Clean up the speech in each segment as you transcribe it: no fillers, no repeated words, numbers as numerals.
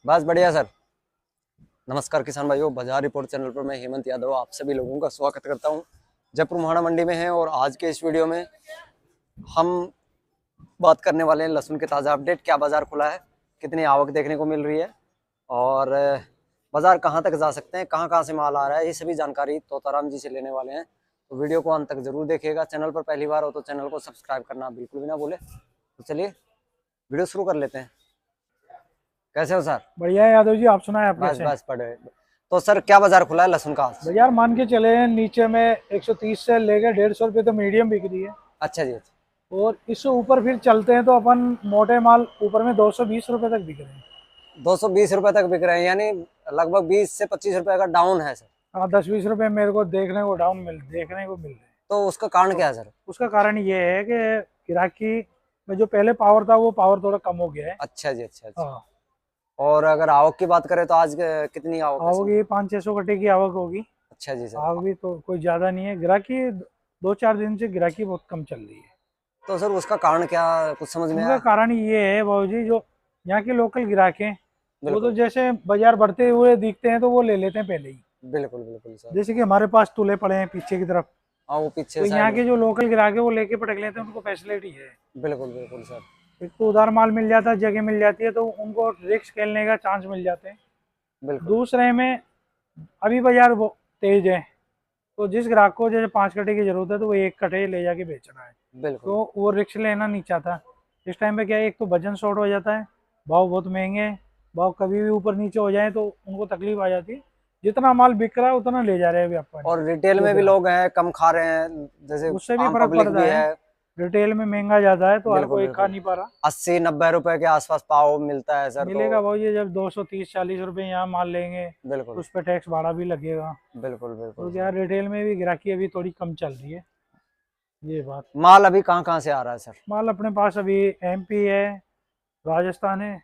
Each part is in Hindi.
बस बढ़िया सर। नमस्कार किसान भाइयों, बाजार रिपोर्ट चैनल पर मैं हेमंत यादव आप सभी लोगों का स्वागत करता हूं। जयपुर मोहाड़ा मंडी में है और आज के इस वीडियो में हम बात करने वाले हैं लहसुन के ताज़ा अपडेट। क्या बाजार खुला है, कितनी आवक देखने को मिल रही है और बाजार कहां तक जा सकते हैं, कहां कहां से माल आ रहा है, ये सभी जानकारी तोताराम जी से लेने वाले हैं। तो वीडियो को अंत तक जरूर देखिएगा। चैनल पर पहली बार हो तो चैनल को सब्सक्राइब करना बिल्कुल भी ना भूले। तो चलिए वीडियो शुरू कर लेते हैं। कैसे हो सर? बढ़िया है यादव जी, आप सुनाए आप बस कैसे हैं? बस पढ़े। तो सर क्या बाजार खुला है लहसुन का आज? बाजार मान के चले हैं नीचे में 130 से लेकर 150 रुपये तो मीडियम बिक रही है। अच्छा जी, अच्छा। और इससे ऊपर फिर चलते हैं तो अपन मोटे माल ऊपर में 220 रुपये तक बिक रहे हैं। 220 रुपए तक बिक रहे हैं, यानी लगभग 20 से 25 रुपए का डाउन है सर। हाँ, 10-20 रुपये मेरे को देखने को मिल रहे हैं। तो उसका कारण तो क्या है सर? उसका कारण ये है कि गिराकी में जो पहले पावर था वो पावर थोड़ा कम हो गया है। अच्छा जी, अच्छा अच्छा। हाँ, और अगर आवक की बात करें तो आज कितनी आवक है आवक सर? ये 500-600 कट्टे की आवक होगी। अच्छा जी सर। आवक भी तो कोई ज़्यादा नहीं है। गिराकी 2-4 दिन से गिराकी बहुत कम चल रही है। तो सर उसका कारण क्या कुछ समझ में उनका आया? कारण ये है बाबूजी, जो यहाँ के लोकल ग्राहक हैं वो तो बिल्कुल जैसे बाजार बढ़ते हुए दिखते हैं तो वो ले लेते हैं पहले ही। बिल्कुल बिल्कुल सर। जैसे कि हमारे पास तुले पड़े हैं पीछे की तरफ, हाँ, वो पीछे तो साइड यहाँ में। के जो लोकल ग्राहक है वो लेके पटक लेते हैं, उनको फैसिलिटी है। बिल्कुल बिल्कुल सर। एक तो उधार माल मिल जाता है, जगह मिल जाती है, तो उनको रिस्क खेलने का चांस मिल जाते हैं। बिल्कुल दूसरे में अभी बाजार तेज है, तो जिस ग्राहक को जैसे 5 कट्टे की जरूरत है तो वो 1 कट्टे ले जाके बेच रहा है, बिल्कुल तो वो रिस्क लेना नहीं चाहता। इस टाइम पे क्या है, एक तो वजन शॉर्ट हो जाता है, भाव बहुत महंगे हैं, भाव कभी भी ऊपर नीचे हो जाए तो उनको तकलीफ आ जाती है। जितना माल बिक रहा है उतना ले जा रहे हैं व्यापारी। और रिटेल जो में भी ग्राहक, लोग हैं कम खा रहे हैं, जैसे उससे भी आम फर्क पब्लिक पड़ता भी है। है। रिटेल में महंगा ज्यादा है तो हर बिल्कुल कोई खा बिल्कुल। नहीं पा रहा। 80-90 रुपए के आसपास पाव मिलता है सर। तो मिलेगा भाव ये जब 230-40 रुपये यहाँ माल लेंगे तो बिल्कुल उस पर टैक्स भाड़ा भी लगेगा। बिल्कुल बिल्कुल तो सर। क्या रिटेल में भी ग्राहकी अभी थोड़ी कम चल रही है, ये बात। माल अभी कहाँ कहाँ से आ रहा है सर? माल अपने पास अभी एमपी है, राजस्थान है,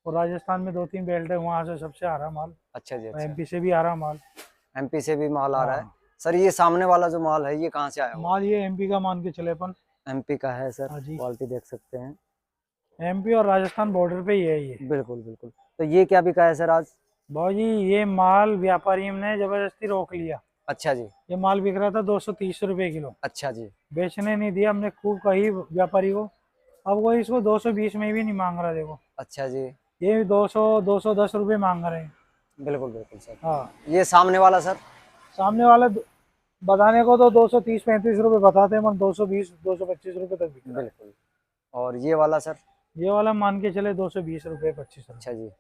और राजस्थान में 2-3 बेल्ट है, वहाँ से सबसे आ रहा माल। अच्छा जी, अच्छा। एमपी से भी आ रहा माल। एमपी से भी माल आ रहा है। हाँ, सर ये सामने वाला जो माल है ये कहाँ से आया हुआ माल ये एमपी का मान के चले अपन। है? एमपी का है सर, हाँ जी, क्वालिटी देख सकते हैं। एमपी और राजस्थान बॉर्डर पे ही है ये। बिल्कुल बिल्कुल। तो ये क्या बिका है सर आज? भाई जी, ये माल व्यापारियों ने जबरदस्ती रोक लिया। अच्छा जी, ये माल बिक रहा था 230 रुपये किलो, अच्छा जी। बेचने नहीं दिया। हमने खूब कही व्यापारी को, अब वो इसको 220 में भी नहीं मांग रहा। देखो, अच्छा जी। ये 200-210 रुपये मांग रहे हैं। बिल्कुल बिल्कुल सर। हाँ, ये सामने वाला सर? सामने वाला बताने को तो 230-35 रुपये बताते हैं, मन 220-225 रुपये तक बिक रहा है। बिल्कुल। और ये वाला सर? ये वाला मान के चले 220 रुपये, 25 रुपये। अच्छा जी।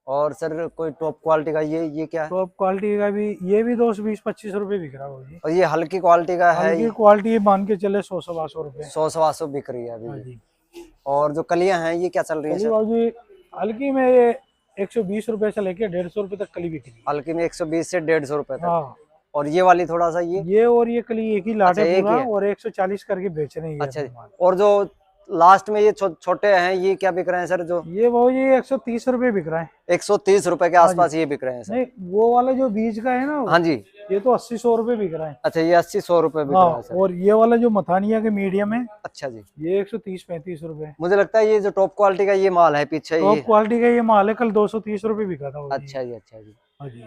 और सर कोई टॉप क्वालिटी का ये क्या है? टॉप क्वालिटी का भी ये भी 220-25 रुपये बिक रहा है जी। और ये हल्की क्वालिटी का है हल्की क्वालिटी मान के चले 100-150 रुपये। 100-150 बिक रही है अभी हाँ भी। जी। और जो कलियां हैं ये क्या चल रही है कली सर? बाबू जी, हल्की में ये 120 रुपये से लेके 150 रुपये तक कली बिक रही है। हल्की में 120 से 150 रुपए तक। हाँ, और ये वाली थोड़ा सा ये और ये कली एक ही लाट अच्छा है एक ही पूरा, है। और 140 करके बेच रहे हैं ये अच्छा जी। अपने माल। और जो लास्ट में ये छोटे हैं ये क्या बिक रहे हैं सर? जो ये बाबू जी 130 रुपये बिक रहा है। 130 रुपए के हाँ जी। आसपास ये बिक रहे हैं सर। नहीं, वो वाला जो बीज का है ना, हाँ जी। ये तो 80-100 रुपये बिक रहा है। अच्छा, ये 80-100 रुपए बिक हाँ, रहा है सर। और ये वाला जो मथानिया के मीडियम है, अच्छा जी। ये 130-35 रुपये। मुझे लगता है ये जो टॉप क्वालिटी का ये माल है पीछे टॉप ये। क्वालिटी का ये माल है, कल 230 रुपये बिका था वो जी। अच्छा जी, अच्छा जी। हाँ जी।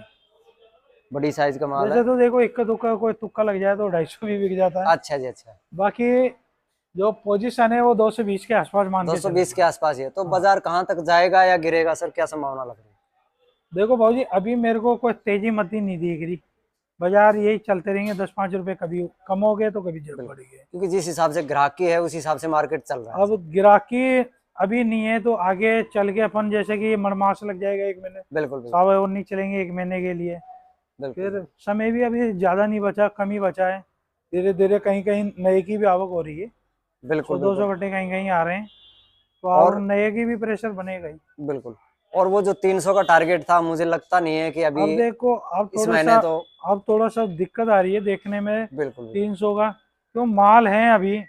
बड़ी साइज का माल वैसे है। तो देखो, इक्का दुक्का कोई तुक्का लग जाए तो 250 भी बिक जाता है। अच्छा जी, अच्छा। बाकी जो पोजीशन है वो 220 के आसपास मान के 220 के चलेगा। आसपास ही है। तो हाँ, बाजार कहाँ तक जाएगा या गिरेगा सर, क्या संभावना लग रही है? देखो भाजी, अभी मेरे को कोई तेजी मती नहीं दिख रही। बाजार यही चलते रहेंगे, 10-5 रुपए कभी कम हो गए तो कभी जब बिल्कुल, बढ़ेंगे। क्योंकि जिस हिसाब से ग्राहकी है उस हिसाब से मार्केट चल रहा है अब सर। गिराकी अभी नहीं है तो आगे चल के अपन, जैसे कि मड़मास लग जाएगा 1 महीने, बिल्कुल बिल्कुल सावे और नहीं चलेंगे 1 महीने के लिए। बिल्कुल फिर समय भी अभी ज़्यादा नहीं बचा, कम ही बचा है। धीरे धीरे कहीं कहीं नए की भी आवक हो रही है, बिल्कुल 100-200 बिल्कुल। कट्टे कहीं कहीं आ रहे हैं, तो और और नए की भी प्रेशर बनेगा ही। बिल्कुल। और वो जो 300 का टारगेट था, मुझे लगता नहीं है कि अभी अब देखो, इस महीने तो। अब थोड़ा सा दिक्कत आ रही है देखने में बिल्कुल 300 का, क्यों माल है अभी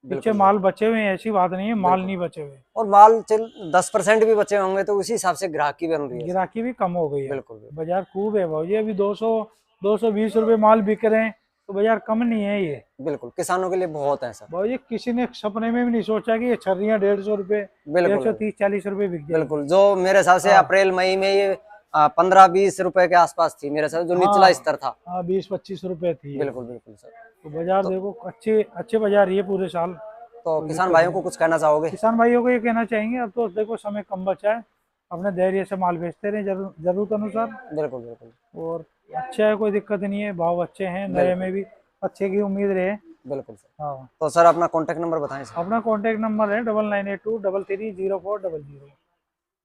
पीछे, बिल्कुल माल बिल्कुल बचे हुए हैं, ऐसी बात नहीं है माल बिल्कुल। नहीं बचे हुए। और माल चल 10% भी बचे होंगे तो उसी हिसाब से ग्राहकी बन रही है सर। गिराकी भी कम हो गई है। बिल्कुल बिल्कुल बाजार खूब है भाई, अभी 200-220 रुपये माल बिक रहे हैं, तो बाजार कम नहीं है ये। बिल्कुल, किसानों के लिए बहुत है सर। भाव ये किसी ने सपने में भी नहीं सोचा कि ये छर्रियाँ 150 रुपये, बिल्कुल 130-40 रुपये बिक जाएगी। बिल्कुल, जो मेरे हिसाब से हाँ। अप्रैल मई में ये 15-20 रुपए के आसपास थी मेरे हिसाब से, जो निचला स्तर था। हाँ 20-25 रुपये थी ये। बिल्कुल बिल्कुल सर। तो बाजार देखो अच्छे अच्छे बाजार ये पूरे साल। तो कोई किसान दिक्कत भाइयों नहीं। को कुछ कहना चाहोगे? किसान भाइयों को ये कहना चाहेंगे, अब तो देखो समय कम बचा है, अपने धैर्य से माल बेचते रहे जरूरत अनुसार। बिल्कुल बिल्कुल और अच्छा है, कोई दिक्कत नहीं है, भाव अच्छे हैं, नए में भी अच्छे की उम्मीद रहे। बिल्कुल सर। हाँ। तो सर अपना कॉन्टेक्ट नंबर बताएं सर। अपना कॉन्टेक्ट नंबर है 9982330400।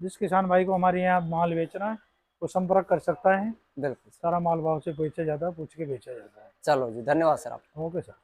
जिस किसान भाई को हमारे यहाँ माल बेचना है वो संपर्क कर सकता है। बिल्कुल सर। सारा माल भाव से बेचा जाता है, पूछ के बेचा जाता है। चलो जी, धन्यवाद सर आप। Okay sir.